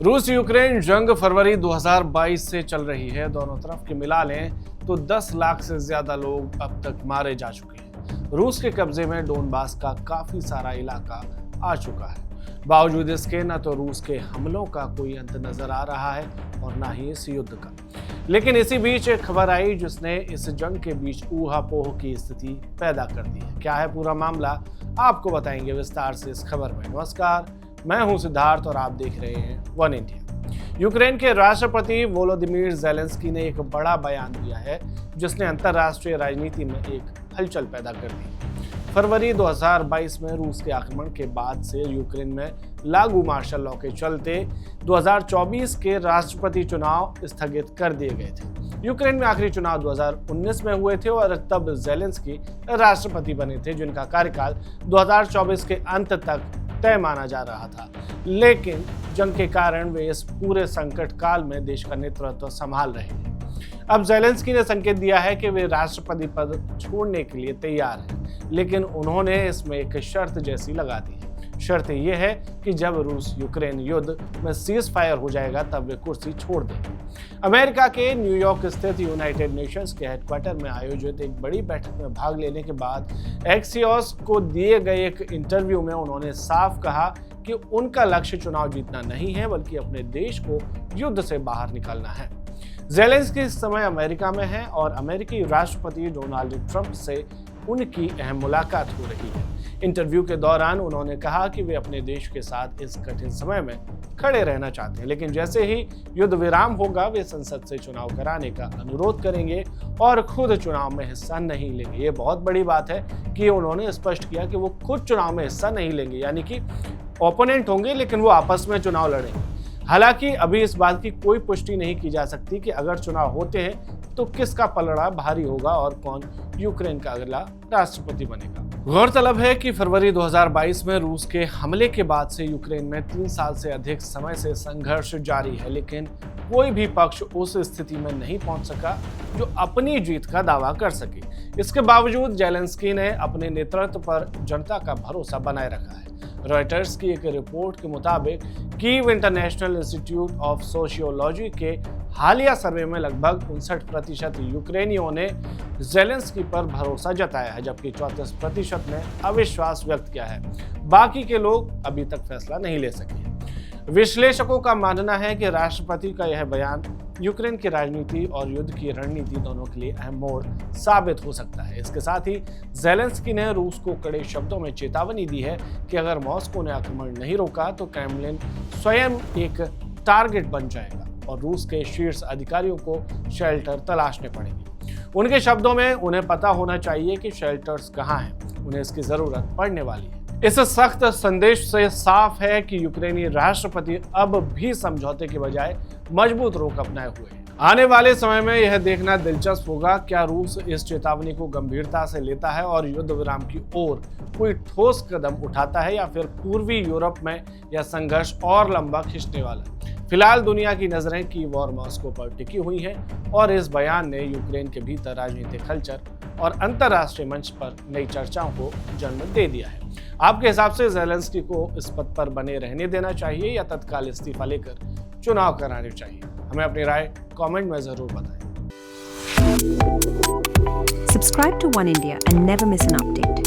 रूस यूक्रेन जंग फरवरी 2022 से चल रही है। दोनों तरफ के मिला लें तो 10 लाख से ज्यादा लोग अब तक मारे जा चुके हैं। रूस के कब्जे में डोनबास का काफी सारा इलाका आ चुका है। बावजूद इसके न तो रूस के हमलों का कोई अंत नजर आ रहा है और न ही इस युद्ध का। लेकिन इसी बीच एक खबर आई जिसने इस जंग के बीच ऊहापोह की स्थिति पैदा कर दी है। क्या है पूरा मामला, आपको बताएंगे विस्तार से इस खबर में। नमस्कार, मैं हूं सिद्धार्थ और आप देख रहे हैं वन इंडिया। यूक्रेन के राष्ट्रपति वोलोदिमीर ज़ेलेंस्की ने एक बड़ा बयान दिया है जिसने अंतर्राष्ट्रीय राजनीति में एक हलचल पैदा कर दी। फरवरी 2022 में रूस के आक्रमण के बाद से यूक्रेन में लागू मार्शल लॉ के चलते 2024 के राष्ट्रपति चुनाव स्थगित कर दिए गए थे। यूक्रेन में आखिरी चुनाव 2019 में हुए थे और तब ज़ेलेंस्की राष्ट्रपति बने थे, जिनका कार्यकाल 2024 के अंत तक तय माना जा रहा था। लेकिन जंग के कारण वे इस पूरे संकट काल में देश का नेतृत्व संभाल रहे हैं। अब ज़ेलेंस्की ने संकेत दिया है कि वे राष्ट्रपति पद छोड़ने के लिए तैयार हैं, लेकिन उन्होंने इसमें एक शर्त जैसी लगा दी है। शर्त यह है कि जब रूस यूक्रेन युद्ध में सीज फायर हो जाएगा तब वे कुर्सी छोड़ देंगे। अमेरिका के न्यूयॉर्क स्थित यूनाइटेड नेशंस के हेडक्वार्टर में आयोजित एक बड़ी बैठक में भाग लेने के बाद एक्सियोस को दिए गए एक इंटरव्यू में उन्होंने साफ कहा कि उनका लक्ष्य चुनाव जीतना नहीं है, बल्कि अपने देश को युद्ध से बाहर निकालना है। ज़ेलेंस्की इस समय अमेरिका में है और अमेरिकी राष्ट्रपति डोनाल्ड ट्रंप से उनकी अहम मुलाकात हो रही है। इंटरव्यू के दौरान उन्होंने कहा कि वे अपने देश के साथ इस कठिन समय में खड़े रहना चाहते हैं, लेकिन जैसे ही युद्ध विराम होगा वे संसद से चुनाव कराने का अनुरोध करेंगे और खुद चुनाव में हिस्सा नहीं लेंगे। ये बहुत बड़ी बात है कि उन्होंने स्पष्ट किया कि वो खुद चुनाव में हिस्सा नहीं लेंगे, यानी कि ओपोनेंट होंगे लेकिन वो आपस में चुनाव लड़ेंगे। हालांकि अभी इस बात की कोई पुष्टि नहीं की जा सकती कि अगर चुनाव होते हैं तो किसका पलड़ा भारी होगा और कौन यूक्रेन का अगला राष्ट्रपति बनेगा। गौरतलब है कि फरवरी 2022 में रूस के हमले के बाद से यूक्रेन में 3 साल से अधिक समय से संघर्ष जारी है, लेकिन कोई भी पक्ष उस स्थिति में नहीं पहुंच सका जो अपनी जीत का दावा कर सके। इसके बावजूद ज़ेलेंस्की ने अपने नेतृत्व पर जनता का भरोसा बनाए रखा है। रॉयटर्स की एक रिपोर्ट के मुताबिक Kyiv international institute of sociology के हालिया सर्वे में लगभग 59% यूक्रेनियों ने ज़ेलेंस्की पर भरोसा जताया है, जबकि 34% ने अविश्वास व्यक्त किया है। बाकी के लोग अभी तक फैसला नहीं ले सके। विश्लेषकों का मानना है कि राष्ट्रपति का यह बयान यूक्रेन की राजनीति और युद्ध की रणनीति दोनों के लिए अहम मोड़ साबित हो सकता है। इसके साथ ही ज़ेलेंस्की ने रूस को कड़े शब्दों में चेतावनी दी है कि अगर मॉस्को ने आक्रमण नहीं रोका तो क्रेमलिन स्वयं एक टारगेट बन जाएगा और रूस के शीर्ष अधिकारियों को शेल्टर तलाशने पड़ेंगे। उनके शब्दों में उन्हें पता होना चाहिए कि शेल्टर्स कहाँ हैं, उन्हें इसकी जरूरत पड़ने वाली है। इस सख्त संदेश से साफ है कि यूक्रेनी राष्ट्रपति अब भी समझौते के बजाय मजबूत रुख अपनाए हुए हैं। आने वाले समय में यह देखना दिलचस्प होगा क्या रूस इस चेतावनी को गंभीरता से लेता है और युद्ध विराम की ओर कोई ठोस कदम उठाता है, या फिर पूर्वी यूरोप में यह संघर्ष और लंबा खिंचने वाला है। फिलहाल दुनिया की नजरें कीव और मॉस्को पर टिकी हुई हैं और इस बयान ने यूक्रेन के भीतर राजनीतिक हलचल और अंतर्राष्ट्रीय मंच पर नई चर्चाओं को जन्म दे दिया है। आपके हिसाब से ज़ेलेंस्की को इस पद पर बने रहने देना चाहिए या तत्काल इस्तीफा लेकर चुनाव कराने चाहिए? हमें अपनी राय कमेंट में जरूर बताएं। Subscribe to One India and never miss an update.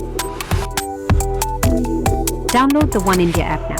Download the One India app now.